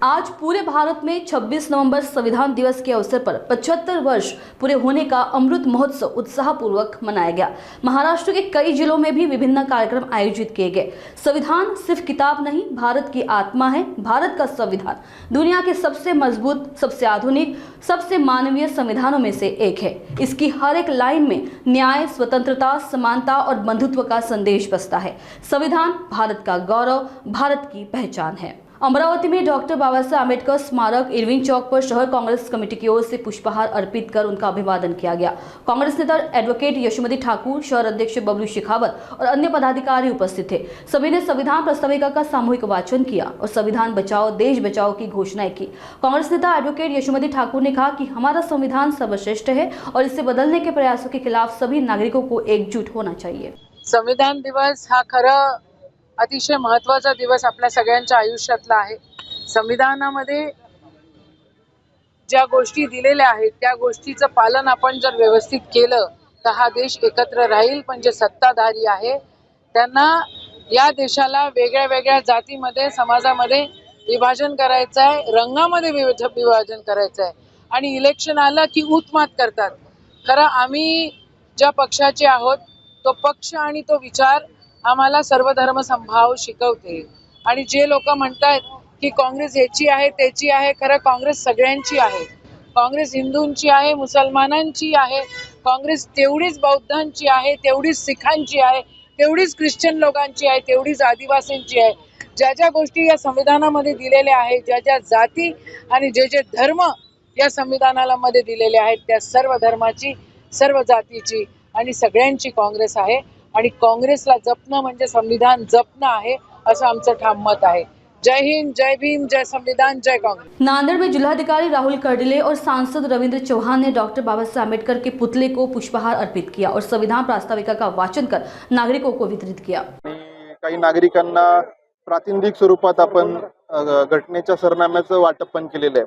आज पूरे भारत में 26 नवंबर संविधान दिवस के अवसर पर 75 वर्ष पूरे होने का अमृत महोत्सव उत्साहपूर्वक मनाया गया। महाराष्ट्र के कई जिलों में भी विभिन्न कार्यक्रम आयोजित किए गए। संविधान सिर्फ किताब नहीं, भारत की आत्मा है। भारत का संविधान दुनिया के सबसे मजबूत, सबसे आधुनिक, सबसे मानवीय संविधानों में से एक है। इसकी हर एक लाइन में न्याय, स्वतंत्रता, समानता और बंधुत्व का संदेश बसता है। संविधान भारत का गौरव, भारत की पहचान है। अमरावती में डॉक्टर बाबा साहेब आम्बेडकर स्मारक इरविंग चौक पर शहर कांग्रेस कमेटी की ओर से पुष्पहार अर्पित कर उनका अभिवादन किया गया। कांग्रेस नेता एडवोकेट यशोमती ठाकुर, शहर अध्यक्ष बबलू शेखावत और अन्य पदाधिकारी उपस्थित थे। सभी ने संविधान प्रस्ताविका का सामूहिक वाचन किया और संविधान बचाओ देश बचाओ की घोषणाएं की। कांग्रेस नेता एडवोकेट यशोमती ठाकुर ने कहा कि हमारा संविधान सर्वश्रेष्ठ है और इसे बदलने के प्रयासों के खिलाफ सभी नागरिकों को एकजुट होना चाहिए। संविधान दिवस हा खरं अतिशय महत्त्वाचा दिवस आपल्या सगळ्यांच्या आयुष्यातला आहे। संविधानामध्ये ज्या गोष्टी दिलेल्या आहेत त्या गोष्टीचं पालन आपण जर व्यवस्थित केलं तर हा देश एकत्र राहील। पण जे सत्ताधारी आहे त्यांना या देशाला वेगळ्या वेगळ्या जातीमध्ये, समाजामध्ये विभाजन करायचं आहे, रंगामध्ये विभाजन करायचं आहे आणि इलेक्शन आलं की उतमात करतात। खरं आम्ही ज्या पक्षाचे आहोत तो पक्ष आणि तो विचार आम्हाला सर्व धर्म समभाव शिकवते। आणि जे लोक म्हणतात की काँग्रेस याची आहे त्याची आहे, खरं काँग्रेस सगळ्यांची आहे। काँग्रेस हिंदूंची आहे, मुसलमानांची आहे, काँग्रेस तेवढीच बौद्धांची आहे, तेवढीच सिखांची आहे, तेवढीच ख्रिश्चन लोकांची आहे, तेवढीच आदिवासींची आहे। ज्या ज्या गोष्टी या संविधानामध्ये दिलेल्या आहेत, ज्या ज्या जाती आणि जे जे धर्म या संविधानाला मध्ये दिलेले आहेत त्या सर्व धर्माची, सर्व जातीची आणि सगळ्यांची काँग्रेस आहे। आणि काँग्रेसला जपणं म्हणजे संविधान जपणं आहे असं आमचं ठाम मत आहे। जय हिंद, जय भीम, जय संविधान, जय कांग्रेस। नांदेड़ में जिलाधिकारी राहुल कर्डिले और सांसद रविंद्र चौहान ने डॉक्टर बाबा साहेब आम्बेडकर के पुतले को पुष्पहार अर्पित किया और संविधान प्रास्ताविका का वाचन कर नागरिकों को वितरित किया। काही नागरिकांना प्रातिनिधिक स्वरूपात आपण घटनेच्या सरनाम्याचं वाटप पण केलेलं आहे।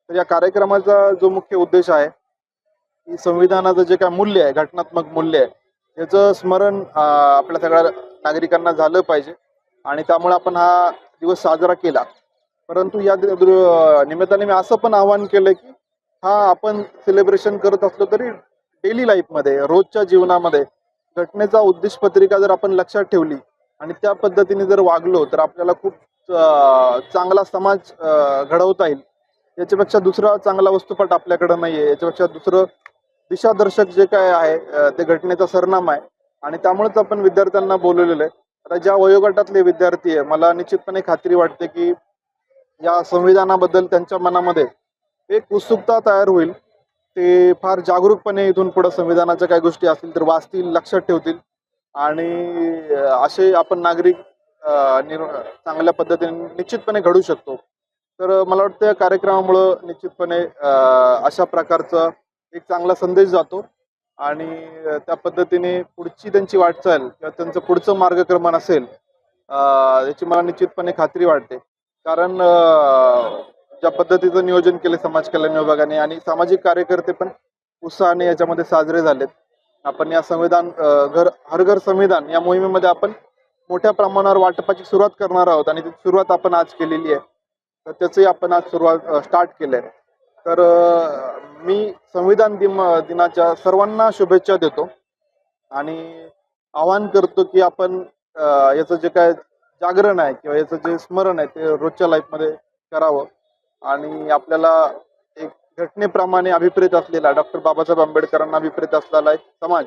तर या कार्यक्रमाचा जो मुख्य उद्देश आहे की संविधानाचं जे काय मूल्य आहे, घटनात्मक मूल्य आहे, याचं स्मरण आपल्या सगळ्या नागरिकांना झालं पाहिजे आणि त्यामुळे आपण हा दिवस साजरा केला। परंतु या निमित्ताने मी असं पण आवाहन केलं की हा आपण सेलिब्रेशन करत असलो तरी डेली लाईफमध्ये, रोजच्या जीवनामध्ये घटनेचा उद्देश पत्रिका जर आपण लक्षात ठेवली आणि त्या पद्धतीने जर वागलो तर आपल्याला खूप चांगला समाज घडवता येईल। याच्यापेक्षा दुसरा चांगला वस्तुपाठ आपल्याकडे नाही आहे। याच्यापेक्षा दुसरं दिशादर्शक जे काय आहे ते घटनेचा सरनामा आहे आणि त्यामुळेच आपण विद्यार्थ्यांना बोलवलेलं आहे। आता ज्या वयोगटातले विद्यार्थी आहे, मला निश्चितपणे खात्री वाटते की या संविधानाबद्दल त्यांच्या मनामध्ये एक उत्सुकता तयार होईल। ते फार जागरूकपणे इथून पुढे संविधानाच्या काही गोष्टी असतील तर वाचतील, लक्षात ठेवतील आणि असे आपण नागरिक चांगल्या पद्धतीने निश्चितपणे घडू शकतो। तर मला वाटतं या कार्यक्रमामुळे निश्चितपणे अशा प्रकारचा एक चांगला संदेश जातो आणि त्या पद्धतीने पुढची त्यांची वाटचाल किंवा त्यांचं पुढचं मार्गक्रमण असेल याची मला निश्चितपणे खात्री वाटते। कारण ज्या पद्धतीचं नियोजन केले समाज कल्याण विभागाने आणि सामाजिक कार्यकर्ते पण उत्साहाने याच्यामध्ये साजरे झालेत। आपण या संविधान हर घर संविधान या मोहिमेमध्ये आपण मोठ्या प्रमाणावर वाटपाची सुरुवात करणार आहोत आणि ती सुरुवात आपण आज केलेली आहे। तर त्याचंही आपण आज स्टार्ट केलंय। तर मी संविधान दिनाच्या सर्वांना शुभेच्छा देतो आणि आवाहन करतो की आपण याचं जे काय जागरण आहे किंवा याचं जे स्मरण आहे ते रोजच्या लाईफमध्ये करावं आणि आपल्याला एक घटनेप्रमाणे अभिप्रेत असलेला डॉक्टर बाबासाहेब आंबेडकरांना अभिप्रेत असलेला एक समाज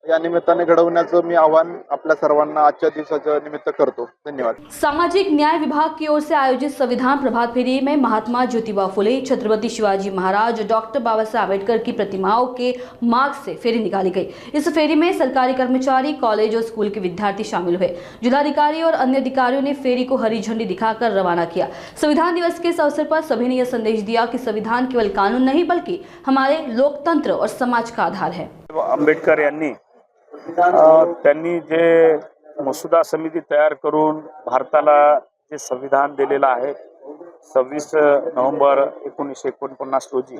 या निमित्ताने घडवण्याचं मी आवाहन आपल्या सर्वांना आजच्या दिवसाच्या निमित्त करतो। धन्यवाद। सामाजिक न्याय विभाग की ओर से आयोजित संविधान प्रभात फेरी में महात्मा ज्योतिबा फुले, छत्रपति शिवाजी महाराज, डॉक्टर बाबा साहेब आम्बेडकर की प्रतिमाओं के मार्ग से फेरी निकाली गई। इस फेरी में सरकारी कर्मचारी, कॉलेज और स्कूल के विद्यार्थी शामिल हुए। जिलाधिकारी और अन्य अधिकारियों ने फेरी को हरी झंडी दिखाकर रवाना किया। संविधान दिवस के इस अवसर पर सभी ने यह संदेश दिया कि संविधान केवल कानून नहीं बल्कि हमारे लोकतंत्र और समाज का आधार है। आंबेडकर त्यांनी जे मसुदा समिती तयार करून भारताला जे संविधान दिलेलं आहे 26 नोव्हेंबर 1949 रोजी,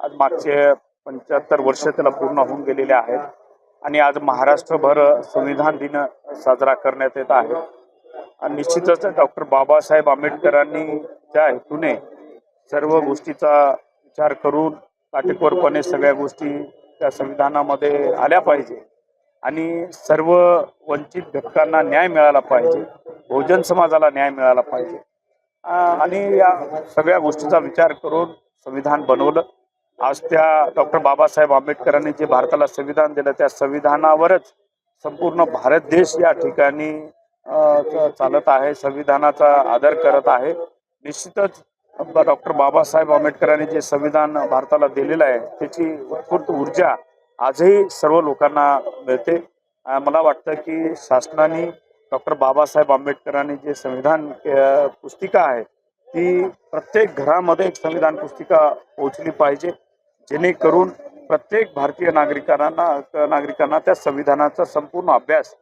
आज मागचे 75 वर्ष त्याला पूर्ण होऊन गेलेले आहेत आणि आज महाराष्ट्रभर संविधान दिन साजरा करण्यात येत आहे। आणि निश्चितच डॉक्टर बाबासाहेब आंबेडकरांनी त्या हेतूने सर्व गोष्टीचा विचार करून काटेकोरपणे सगळ्या गोष्टी त्या संविधानामध्ये आल्या पाहिजे आणि सर्व वंचित घटकांना न्याय मिळाला पाहिजे, बहुजन समाजाला न्याय मिळाला पाहिजे आणि या सगळ्या गोष्टीचा विचार करून संविधान बनवलं. आज त्या डॉक्टर बाबासाहेब आंबेडकरांनी जे भारताला संविधान दिलं त्या संविधानावरच संपूर्ण भारत देश या ठिकाणी चालत आहे, संविधानाचा आदर करत आहे. निश्चितच डॉक्टर बाबासाहेब आंबेडकरांनी जे संविधान भारताला दिलेलं आहे त्याची उत्स्फूर्त ऊर्जा आजही सर्व लोकांना मिळते. मला वाटतं की शासनाने डॉक्टर बाबासाहेब आंबेडकरांनी जे संविधान पुस्तिका आहे ती प्रत्येक घरामध्ये एक संविधान पुस्तिका पोहोचली पाहिजे, जेणेकरून प्रत्येक भारतीय नागरिकांना त्या संविधानाचा संपूर्ण अभ्यास